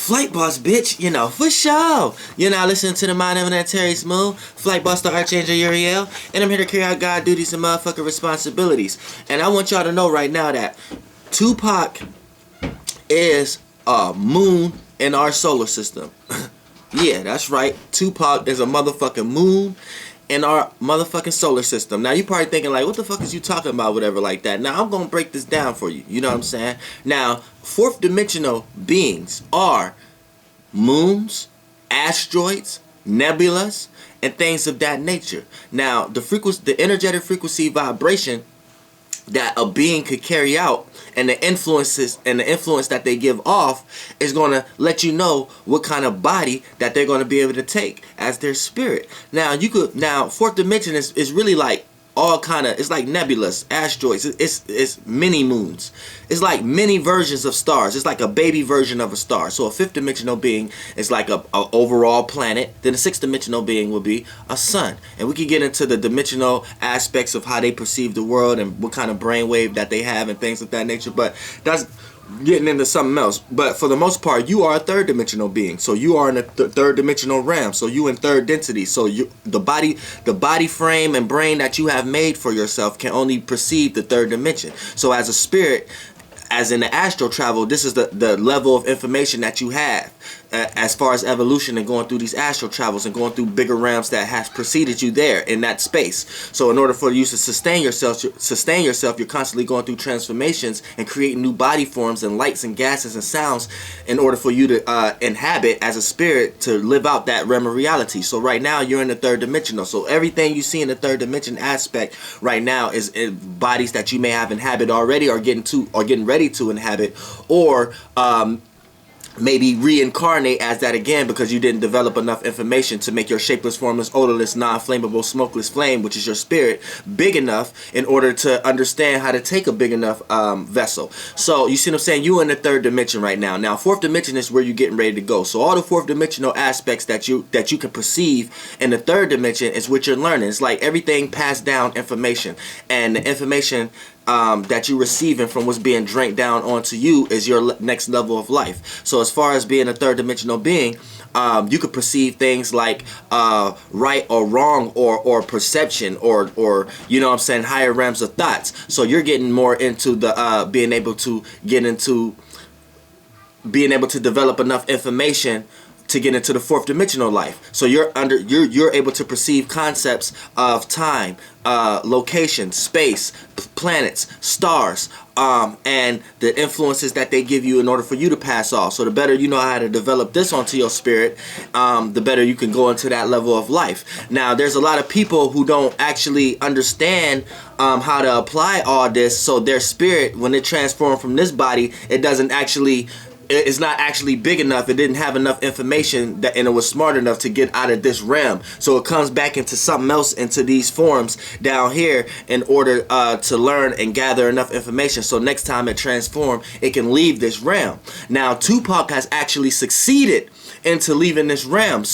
Flight Boss, bitch, for sure. You're now listening to the Mind Eminent Terry Smooth, Flight Boss, the Archangel Uriel, and I'm here to carry out God duties and motherfucking responsibilities. And I want y'all to know right now that Tupac is a moon in our solar system. Yeah, that's right. Tupac is a motherfucking moon in our motherfucking solar system. Now, you probably thinking like, what the fuck is you talking about, whatever like that. Now, I'm going to break this down for you. You know what I'm saying? Now, fourth dimensional beings are moons, asteroids, nebulas, and things of that nature. Now, the energetic frequency vibration that a being could carry out and the influence that they give off is going to let you know what kind of body that they're going to be able to take as their spirit. Now fourth dimension is really like all kind of, it's like nebulas, asteroids, it's mini moons. It's like mini versions of stars. It's like a baby version of a star. So a fifth dimensional being is like a overall planet. Then a sixth dimensional being will be a sun. And we can get into the dimensional aspects of how they perceive the world and what kind of brainwave that they have and things of that nature. But that's getting into something else. But for the most part, you are a third dimensional being. So you are in a third dimensional realm. So you in third density. So the body frame and brain that you have made for yourself can only perceive the third dimension. So as a spirit, as in the astral travel, this is the level of information that you have as far as evolution and going through these astral travels and going through bigger realms that has preceded you there in that space. So in order for you to sustain yourself, you're constantly going through transformations and creating new body forms and lights and gases and sounds in order for you to inhabit as a spirit to live out that realm of reality. So right now you're in the third dimensional. So everything you see in the third dimension aspect right now is bodies that you may have inhabit already or getting ready to inhabit, or maybe reincarnate as that again because you didn't develop enough information to make your shapeless, formless, odorless, non-flammable, smokeless flame, which is your spirit, big enough in order to understand how to take a big enough vessel. So you see what I'm saying? You're in the third dimension right now. Now, fourth dimension is where you're getting ready to go. So all the fourth dimensional aspects that you can perceive in the third dimension is what you're learning. It's like everything passed down information, and the information that you're receiving from what's being drank down onto you is your next level of life. So as far as being a third dimensional being, you could perceive things like right or wrong or perception or you know what I'm saying, higher realms of thoughts. So you're getting more into the being able to develop enough information to get into the fourth dimensional life. So you're able to perceive concepts of time, location, space, planets, stars, and the influences that they give you in order for you to pass off. So the better you know how to develop this onto your spirit, the better you can go into that level of life. Now, there's a lot of people who don't actually understand how to apply all this. So their spirit, when it transforms from this body, it's not actually big enough. It didn't have enough information and it was smart enough to get out of this realm. So it comes back into something else, into these forms down here in order to learn and gather enough information. So next time it transforms, it can leave this realm. Now, Tupac has actually succeeded into leaving this realm.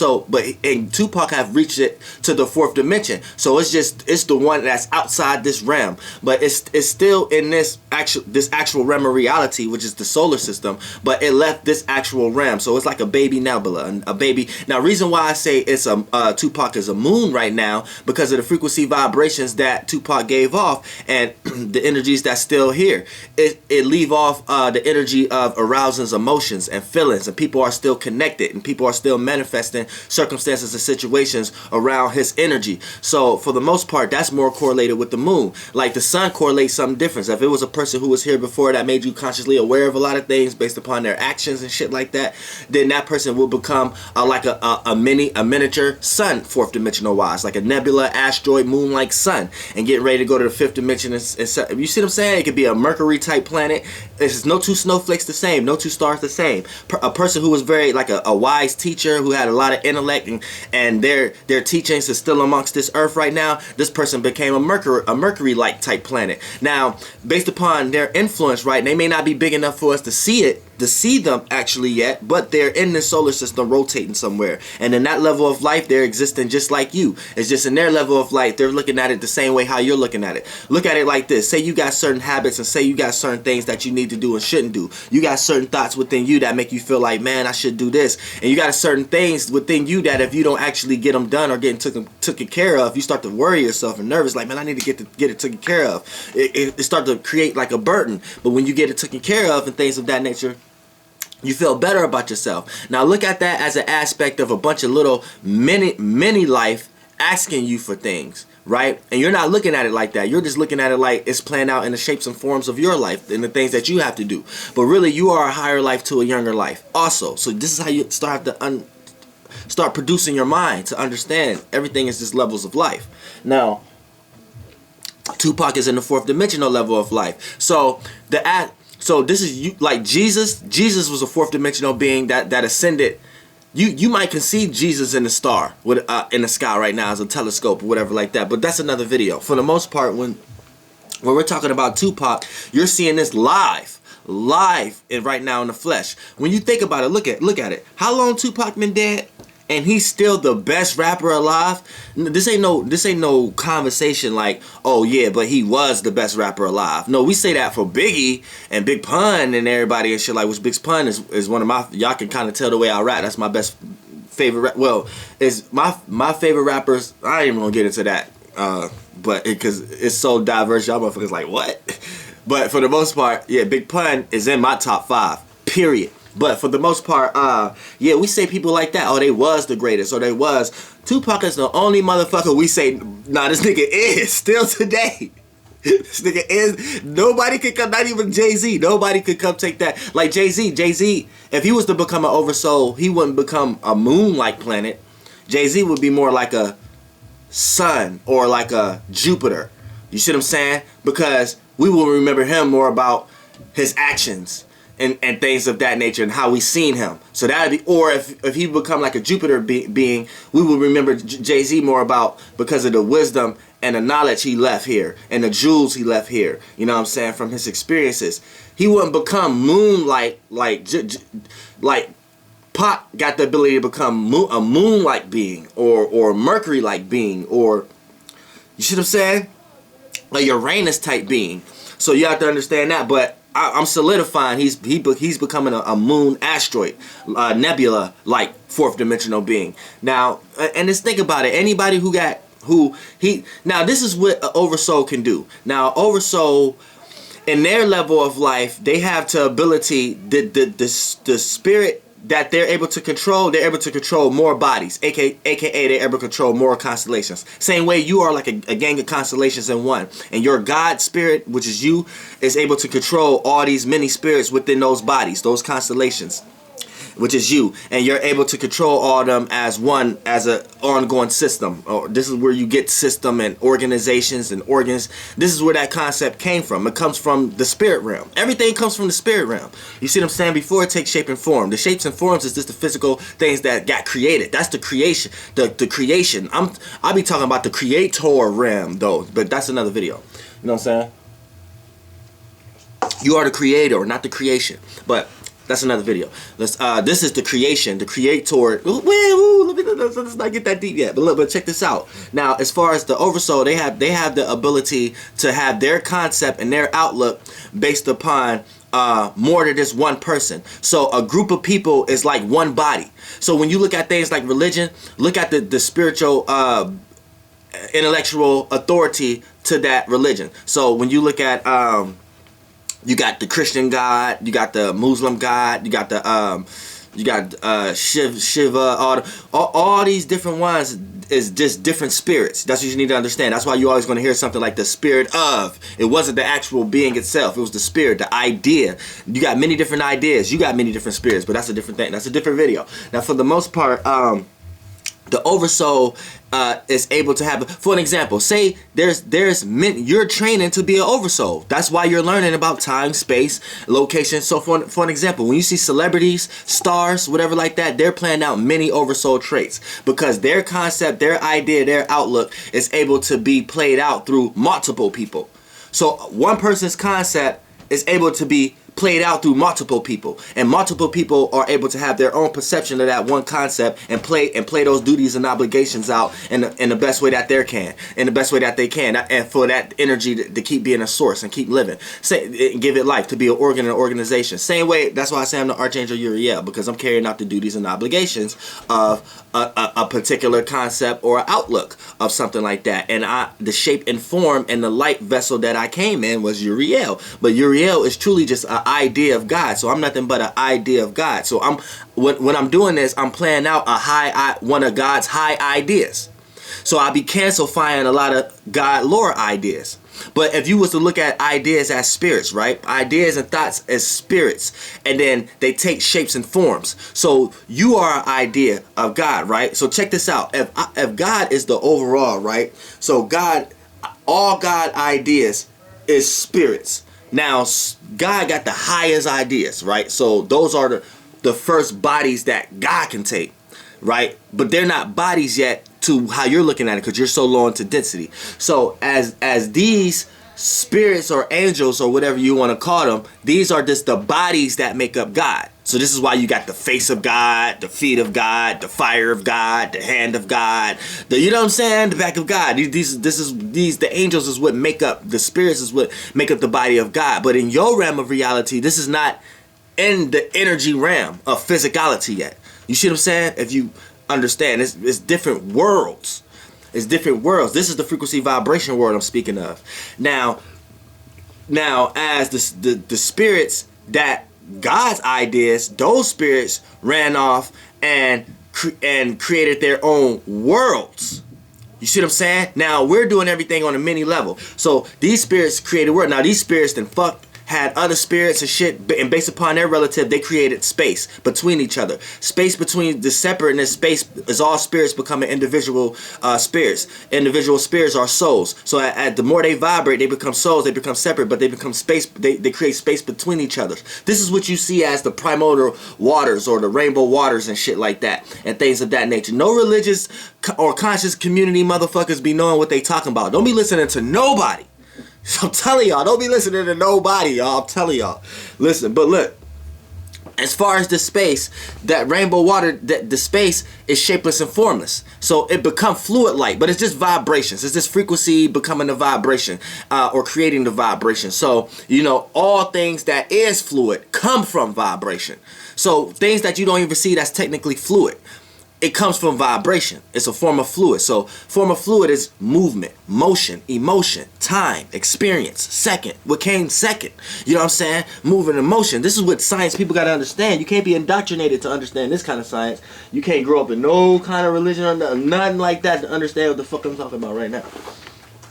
And Tupac have reached it to the fourth dimension. So it's the one that's outside this realm, but it's still in this actual realm of reality, which is the solar system. But it left this actual realm, so it's like a baby nebula, a baby. Now, reason why I say it's Tupac is a moon right now because of the frequency vibrations that Tupac gave off and the energies that's still here. It leave off the energy of arousing emotions and feelings, and people are still connected. And people are still manifesting circumstances and situations around his energy. So for the most part, that's more correlated with the moon. Like the sun correlates something different. If it was a person who was here before that made you consciously aware of a lot of things based upon their actions and shit like that, then that person will become like a miniature sun, fourth dimensional wise, like a nebula, asteroid, moon like sun, and getting ready to go to the fifth dimension. You see what I'm saying? It could be a Mercury type planet. There's no two snowflakes the same, no two stars the same. A person who was very like a wise teacher who had a lot of intellect and their teachings is still amongst this earth right now, this person became a Mercury like type planet. Now, based upon their influence, right, they may not be big enough for us to see it, to see them actually yet, but they're in the solar system rotating somewhere. And in that level of life, they're existing just like you. It's just in their level of life, they're looking at it the same way how you're looking at it. Look at it like this. Say you got certain habits, and say you got certain things that you need to do and shouldn't do. You got certain thoughts within you that make you feel like, man, I should do this. And you got certain things within you that if you don't actually get them done or getting taken care of, you start to worry yourself and nervous, like, man, I need to get it taken care of. It starts to create like a burden. But when you get it taken care of and things of that nature, you feel better about yourself. Now look at that as an aspect of a bunch of little mini life asking you for things, right? And you're not looking at it like that. You're just looking at it like it's playing out in the shapes and forms of your life and the things that you have to do. But really, you are a higher life to a younger life also. So this is how you start producing your mind to understand everything is just levels of life. Now, Tupac is in the fourth dimensional level of life. So So this is you, like Jesus. Jesus was a fourth dimensional being that ascended. You might conceive Jesus in the star with in the sky right now as a telescope or whatever like that. But that's another video. For the most part, when we're talking about Tupac, you're seeing this live and right now in the flesh. When you think about it, look at it. How long Tupac been dead? And he's still the best rapper alive. This ain't no conversation like, oh yeah, but he was the best rapper alive. No, we say that for Biggie and Big Pun and everybody and shit like. Which Big Pun is one of my, y'all can kind of tell the way I rap. That's my best favorite. Well, is my favorite rappers. I ain't even gonna get into that, but because it's so diverse, y'all motherfuckers like what? But for the most part, yeah, Big Pun is in my top 5. Period. But for the most part, yeah, we say people like that, oh, they was the greatest, or they was. Tupac is the only motherfucker we say, nah, this nigga is, still today. This nigga is, nobody could come, not even Jay-Z, nobody could come take that. Like Jay-Z, if he was to become an oversoul, he wouldn't become a moon-like planet. Jay-Z would be more like a sun, or like a Jupiter. You see what I'm saying? Because we will remember him more about his actions. And things of that nature and how we seen him. So that'd be, or if he become like a Jupiter being, we will remember Jay-Z more about because of the wisdom and the knowledge he left here and the jewels he left here. You know what I'm saying? From his experiences, he wouldn't become moonlight like Pac got the ability to become a moon-like being or Mercury-like being, or you see what I'm saying? A Uranus type being. So you have to understand that, but I'm solidifying he's becoming a moon asteroid, nebula like fourth dimensional being. Now, and just think about it. Anybody now this is what an oversoul can do. Now, oversoul in their level of life, they have the ability, the spirit that they're able to control more bodies, aka they're able to control more constellations. Same way you are like a gang of constellations in one, and your God spirit, which is you, is able to control all these many spirits within those bodies, those constellations, which is you, and you're able to control all of them as one, as an ongoing system. This is where you get system and organizations and organs. This is where that concept came from. It comes from the spirit realm. Everything comes from the spirit realm. You see what I'm saying? Before it takes shape and form. The shapes and forms is just the physical things that got created. That's the creation. The creation. I'll be talking about the creator realm though, but that's another video. You know what I'm saying? You are the creator, not the creation. But that's another video. This is the creation, the creator. Let's not get that deep yet. But look, but check this out. Now, as far as the oversoul, they have the ability to have their concept and their outlook based upon more than just one person. So a group of people is like one body. So when you look at things like religion, look at the spiritual intellectual authority to that religion. So when you look at you got the Christian God, you got the Muslim God, you got Shiva, all these different ones is just different spirits. That's what you need to understand. That's why you're always going to hear something like the spirit of. It wasn't the actual being itself. It was the spirit, the idea. You got many different ideas. You got many different spirits, but that's a different thing. That's a different video. Now, for the most part, the oversoul is able to have, for an example, say you're training to be an oversoul. That's why you're learning about time, space, location. So for an example, when you see celebrities, stars, whatever like that, they're playing out many oversoul traits because their concept, their idea, their outlook is able to be played out through multiple people. So one person's concept is able to be played out through multiple people, and multiple people are able to have their own perception of that one concept and play those duties and obligations out in the best way that they can, and for that energy to keep being a source and keep living, give it life, to be an organ and organization. Same way, that's why I say I'm the Archangel Uriel, because I'm carrying out the duties and obligations of a particular concept or outlook of something like that. And the shape and form and the light vessel that I came in was Uriel. But Uriel is truly just an idea of God. So I'm nothing but an idea of God. So when I'm doing this, I'm playing out one of God's high ideas. So I'll be cancelifying a lot of God lore ideas. But if you was to look at ideas as spirits, right? Ideas and thoughts as spirits, and then they take shapes and forms. So you are an idea of God, right? So check this out. If God is the overall, right? So all God ideas is spirits. Now, God got the highest ideas, right? So those are the first bodies that God can take, right? But they're not bodies yet to how you're looking at it, because you're so low into density. So as these spirits or angels or whatever you want to call them, these are just the bodies that make up God. So this is why you got the face of God, the feet of God, the fire of God, the hand of God, you know what I'm saying, the back of God. The angels is what make up, the spirits is what make up the body of God. But in your realm of reality, this is not in the energy realm of physicality yet. You see what I'm saying? If you understand, it's different worlds. It's different worlds. This is the frequency vibration world I'm speaking of. Now as the spirits that God's ideas, those spirits ran off and created their own worlds. You see what I'm saying? Now we're doing everything on a mini level. So these spirits created world. Now these spirits then had other spirits and shit, and based upon their relative, they created space between each other. Space between the separateness, space is all spirits becoming individual spirits. Individual spirits are souls. So the more they vibrate, they become souls, they become separate, but they become space, they create space between each other. This is what you see as the primordial waters or the rainbow waters and shit like that, and things of that nature. No religious or conscious community motherfuckers be knowing what they talking about. Don't be listening to nobody. I'm telling y'all, don't be listening to nobody, y'all. I'm telling y'all. Listen, but look, as far as the space, that rainbow water, the space is shapeless and formless. So it becomes fluid light, but it's just vibrations. It's just frequency becoming the vibration, or creating the vibration. So, you know, all things that is fluid come from vibration. So things that you don't even see that's technically fluid, it comes from vibration. It's a form of fluid. So form of fluid is movement, motion, emotion, time, experience, second. What came second? You know what I'm saying? Moving and motion. This is what science people got to understand. You can't be indoctrinated to understand this kind of science. You can't grow up in no kind of religion or nothing like that to understand what the fuck I'm talking about right now.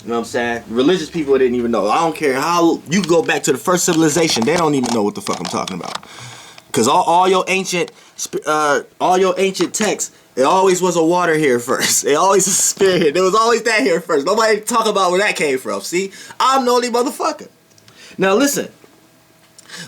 You know what I'm saying? Religious people didn't even know. I don't care how you go back to the first civilization. They don't even know what the fuck I'm talking about. Because all your ancient texts, it always was a water here first. It always was a spirit here. There was always that here first. Nobody talk about where that came from. See, I'm the only motherfucker. Now listen.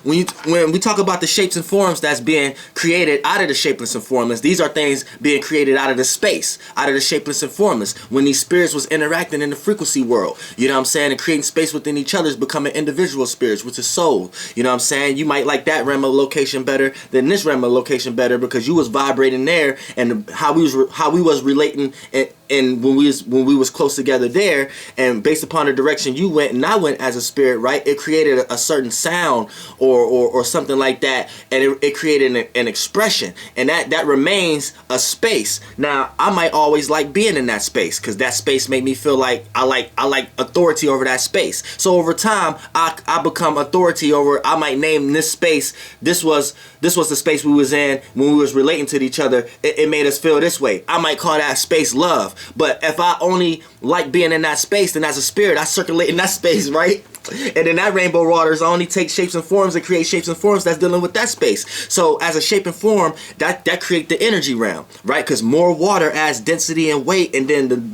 When we talk about the shapes and forms that's being created out of the shapeless and formless, these are things being created out of the space, out of the shapeless and formless. When these spirits was interacting in the frequency world, you know what I'm saying, and creating space within each other is becoming individual spirits, which is soul. You know what I'm saying? You might like that realm of location better than this realm of location better because you was vibrating there, and how we was relating and when we was close together there, and based upon the direction you went and I went as a spirit, right, it created a certain sound or something like that, and it created an expression, and that remains a space. Now I might always like being in that space because that space made me feel like I like authority over that space. So over time I become authority over, I might name this space, this was the space we was in when we was relating to each other. It made us feel this way. I might call that space love. But if I only like being in that space, then as a spirit I circulate in that space, right? And then that rainbow waters only take shapes and forms and create shapes and forms that's dealing with that space. So as a shape and form, that create the energy realm, right? Because more water adds density and weight, and then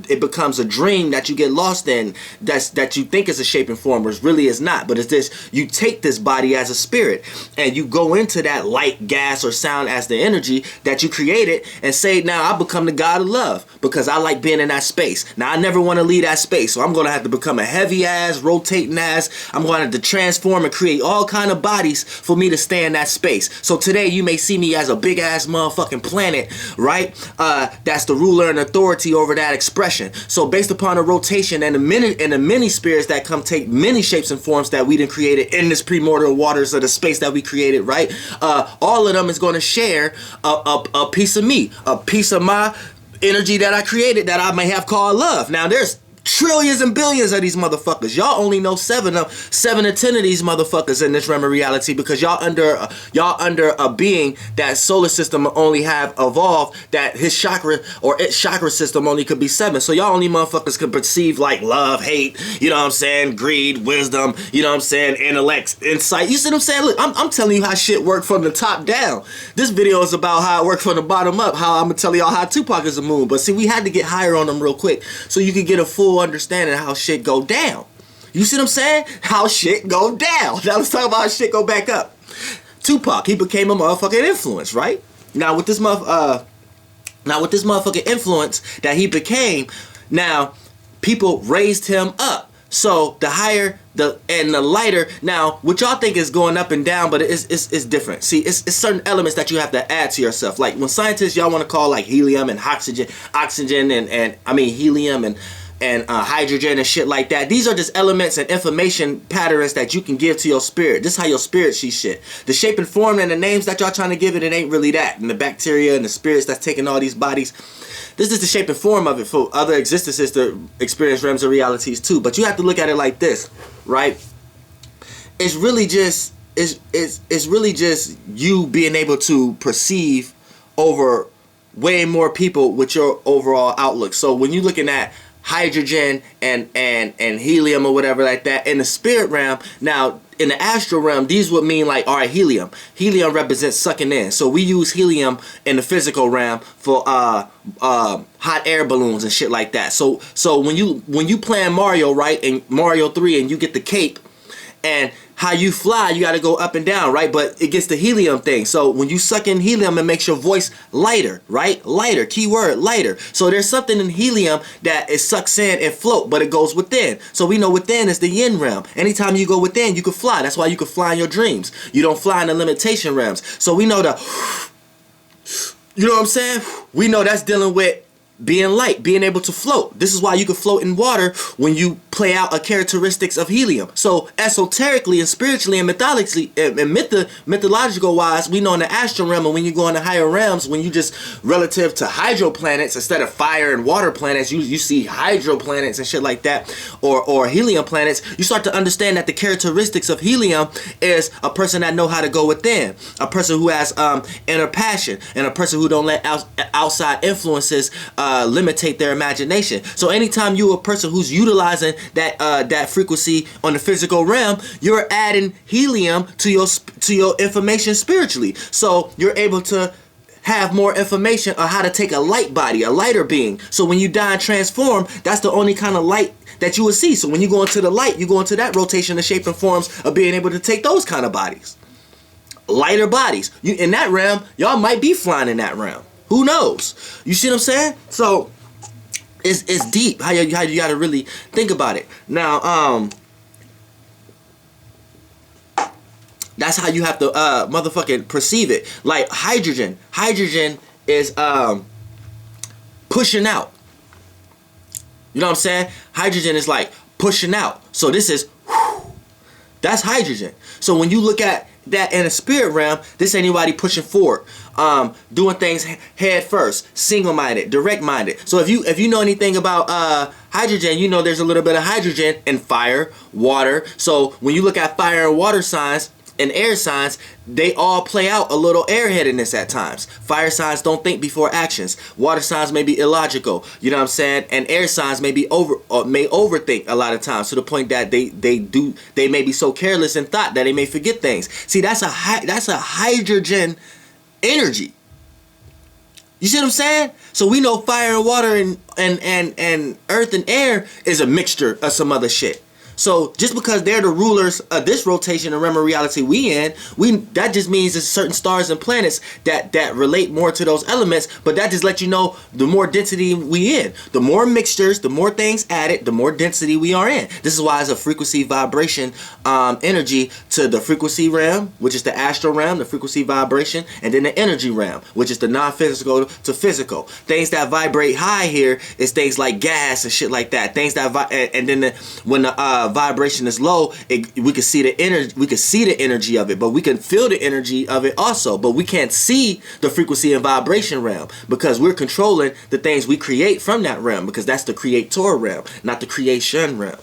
it becomes a dream that you get lost in, that you think is a shape and form, but really is not. But it's this: you take this body as a spirit and you go into that light, gas, or sound as the energy that you created, and say, now I become the God of love because I like being in that space. Now I never want to leave that space, so I'm gonna have to become a heavy ass rotating rotating as. I'm going to transform and create all kind of bodies for me to stay in that space. So today you may see me as a big ass motherfucking planet, right? That's the ruler and authority over that expression. So based upon the rotation and the many spirits that come take many shapes and forms that we done created in this primordial waters of the space that we created, right? All of them is going to share a piece of me, a piece of my energy that I created that I may have called love. Now there's trillions and billions of these motherfuckers. Y'all only know 7 to 10 of these motherfuckers in this realm of reality because y'all under a being that solar system only have evolved, that his chakra or its chakra system only could be 7. So y'all only motherfuckers can perceive like love, hate, you know what I'm saying, greed, wisdom, you know what I'm saying, intellect, insight. You see what I'm saying? Look, I'm telling you how shit work from the top down. This video is about how it worked from the bottom up, how I'm gonna tell y'all how Tupac is a moon. But see, we had to get higher on them real quick so you could get a full understanding how shit go down. You see what I'm saying? How shit go down. Now let's talk about how shit go back up. Tupac, he became a motherfucking influence, right? Now with this motherfucking influence that he became, now people raised him up. So the higher and the lighter. Now what y'all think is going up and down, but it's different. See, it's certain elements that you have to add to yourself. Like when scientists, y'all want to call like helium and oxygen and I mean helium and hydrogen and shit like that. These are just elements and information patterns that you can give to your spirit. This is how your spirit sees shit. The shape and form and the names that y'all trying to give it, it ain't really that. And the bacteria and the spirits that's taking all these bodies, this is the shape and form of it for other existences to experience realms of realities too. But you have to look at it like this, right? It's really just it's really just you being able to perceive over way more people with your overall outlook. So when you're looking at hydrogen and helium or whatever like that in the spirit realm, now in the astral realm, these would mean like, all right, helium represents sucking in. So we use helium in the physical realm for hot air balloons and shit like that. So when you playing Mario, right, in Mario 3 and you get the cape, and how you fly, you got to go up and down, right? But it gets the helium thing. So when you suck in helium, it makes your voice lighter, right? Lighter, keyword, lighter. So there's something in helium that it sucks in and float, but it goes within. So we know within is the yin realm. Anytime you go within, you can fly. That's why you can fly in your dreams. You don't fly in the limitation realms. So we know you know what I'm saying? We know that's dealing with being light, being able to float. This is why you can float in water when you play out a characteristics of helium. So esoterically and spiritually and mythologically and mythological wise, we know in the astral realm, and when you go in the higher realms, when you just relative to hydro planets instead of fire and water planets, you see hydro planets and shit like that, or helium planets, you start to understand that the characteristics of helium is a person that know how to go within, a person who has inner passion, and a person who don't let outside influences limitate their imagination. So anytime you're a person who's utilizing that frequency on the physical realm, you're adding helium to your information spiritually. So you're able to have more information on how to take a light body, a lighter being. So when you die and transform, that's the only kind of light that you will see. So when you go into the light, you go into that rotation, the shape and forms of being able to take those kind of bodies. Lighter bodies. You in that realm, y'all might be flying in that realm. Who knows? You see what I'm saying? So it's deep how you got to really think about it. Now that's how you have to motherfucking perceive it. Like hydrogen is pushing out. You know what I'm saying? Hydrogen is like pushing out. So this is that's hydrogen. So when you look at that in a spirit realm, this ain't anybody pushing forward, doing things head first, single-minded, direct-minded. So if you know anything about hydrogen, you know there's a little bit of hydrogen in fire, water. So when you look at fire and water signs and air signs, they all play out a little airheadedness at times. Fire signs don't think before actions. Water signs may be illogical. You know what I'm saying? And air signs may be may overthink a lot of times to the point that they may be so careless in thought that they may forget things. See, that's a hydrogen energy. You see what I'm saying? So we know fire and water and earth and air is a mixture of some other shit. So just because they're the rulers of this rotation and realm of reality we in, that just means there's certain stars and planets that relate more to those elements. But that just lets you know the more density we in, the more mixtures, the more things added, the more density we are in. This is why it's a frequency vibration energy to the frequency realm, which is the astral realm, the frequency vibration, and then the energy realm, which is the non-physical to physical. Things that vibrate high here is things like gas and shit like that. Things that and then when the vibration is low, we can see the energy. We can see the energy of it, but we can feel the energy of it also. But we can't see the frequency and vibration realm because we're controlling the things we create from that realm, because that's the creator realm, not the creation realm.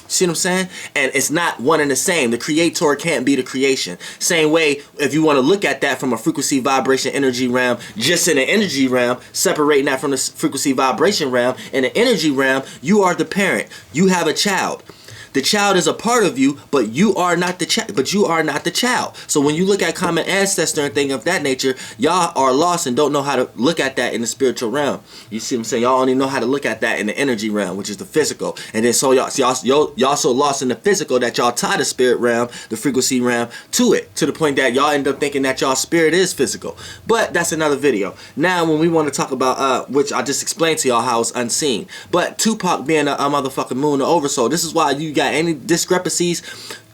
See what I'm saying? And it's not one and the same. The creator can't be the creation. Same way, if you want to look at that from a frequency vibration energy realm, just in the energy realm, separating that from the frequency vibration realm, in the energy realm, you are the parent. You have a child. The child is a part of you, but you are not the child. So when you look at common ancestor and things of that nature, y'all are lost and don't know how to look at that in the spiritual realm. You see what I'm saying? Y'all only know how to look at that in the energy realm, which is the physical. And then so y'all so lost in the physical that y'all tie the spirit realm, the frequency realm, to it, to the point that y'all end up thinking that y'all spirit is physical. But that's another video. Now when we want to talk about which I just explained to y'all how it's unseen. But Tupac being a motherfucking moon, the oversoul, this is why you got any discrepancies.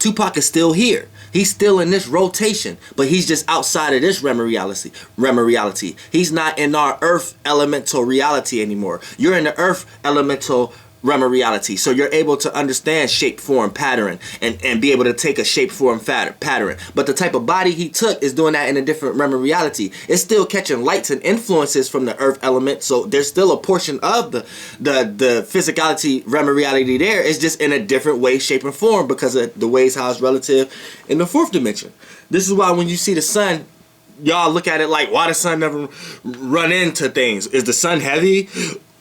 Tupac is still here. He's still in this rotation, but he's just outside of this realm of reality. He's not in our earth elemental reality anymore. You're in the earth elemental realm of reality. So you're able to understand shape, form, pattern, and be able to take a shape, form, pattern. But the type of body he took is doing that in a different realm of reality. It's still catching lights and influences from the earth element. So there's still a portion of the physicality realm of reality there. It's just in a different way, shape, and form because of the ways how it's relative in the fourth dimension. This is why when you see the sun, y'all look at it like, why the sun never run into things? Is the sun heavy?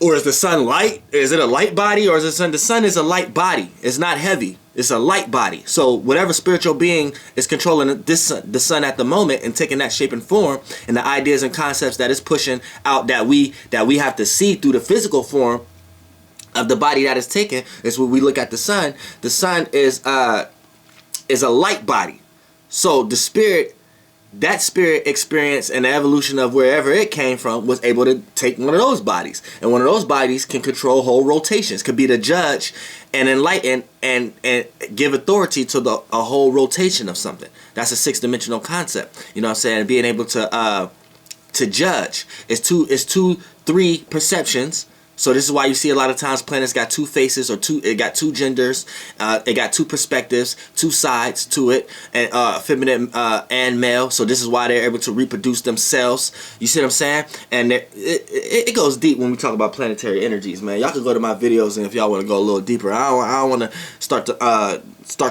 Or is the sun light? Is it a light body? Or is the sun? The sun is a light body. It's not heavy. It's a light body. So whatever spiritual being is controlling the sun at the moment and taking that shape and form, and the ideas and concepts that it's pushing out that we have to see through the physical form of the body that is taken, is when we look at the sun. The sun is a light body. So the spirit, that spirit experience and the evolution of wherever it came from was able to take one of those bodies. And one of those bodies can control whole rotations, could be the judge and enlighten and give authority to a whole rotation of something. That's a six-dimensional concept. You know what I'm saying? Being able to judge. It's three perceptions. So this is why you see a lot of times planets got two faces, or it got two genders, it got two perspectives, two sides to it, and feminine and male. So this is why they're able to reproduce themselves. You see what I'm saying? And it goes deep when we talk about planetary energies, man. Y'all can go to my videos, and if y'all want to go a little deeper, I don't want to start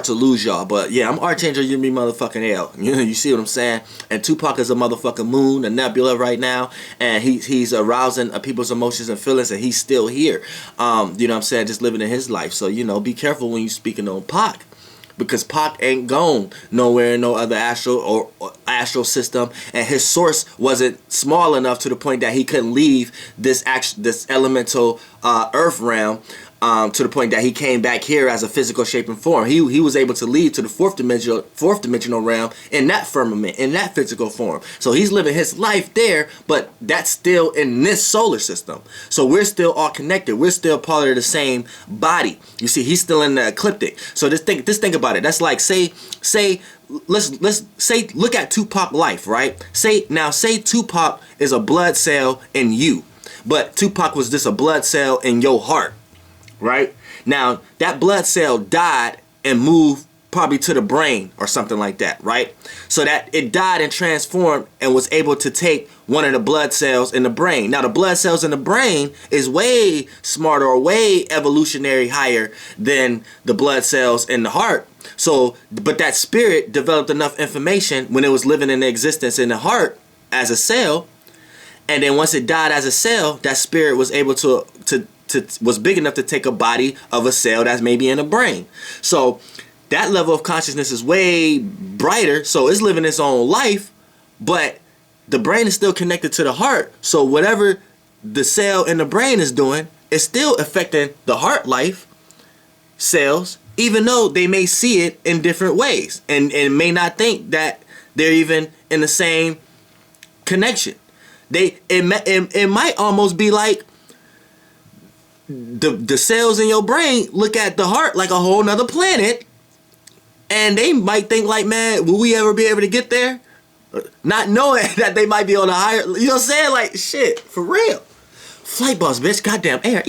to lose y'all. But yeah, I'm Archangel Yumi motherfucking L. You see what I'm saying? And Tupac is a motherfucking moon, a nebula right now, and he's arousing people's emotions and feelings, and he's still here. You know what I'm saying? Just living in his life. So, you know, be careful when you speaking on Pac, because Pac ain't gone nowhere in no other astral astral system, and his source wasn't small enough to the point that he couldn't leave this elemental earth realm. To the point that he came back here as a physical shape and form. He was able to lead to the fourth dimensional realm in that firmament, in that physical form. So he's living his life there, but that's still in this solar system. So we're still all connected. We're still part of the same body. You see, he's still in the ecliptic. So just think about it. That's like let's say look at Tupac life, right? Say Tupac is a blood cell in you, but Tupac was just a blood cell in your heart. Right? Now, that blood cell died and moved probably to the brain or something like that, right? So that it died and transformed and was able to take one of the blood cells in the brain. Now, the blood cells in the brain is way smarter or way evolutionary higher than the blood cells in the heart. So, but that spirit developed enough information when it was living in existence in the heart as a cell. And then once it died as a cell, that spirit was able was big enough to take a body of a cell that's maybe in a brain. So that level of consciousness is way brighter. So it's living its own life, but the brain is still connected to the heart. So whatever the cell in the brain is doing is still affecting the heart life cells even though they may see it in different ways and may not think that they're even in the same connection. It might almost be like the cells in your brain look at the heart like a whole nother planet, and they might think like, man, will we ever be able to get there? Not knowing that they might be on a higher, you know what I'm saying? Like, shit, for real. Flight boss, bitch, goddamn air.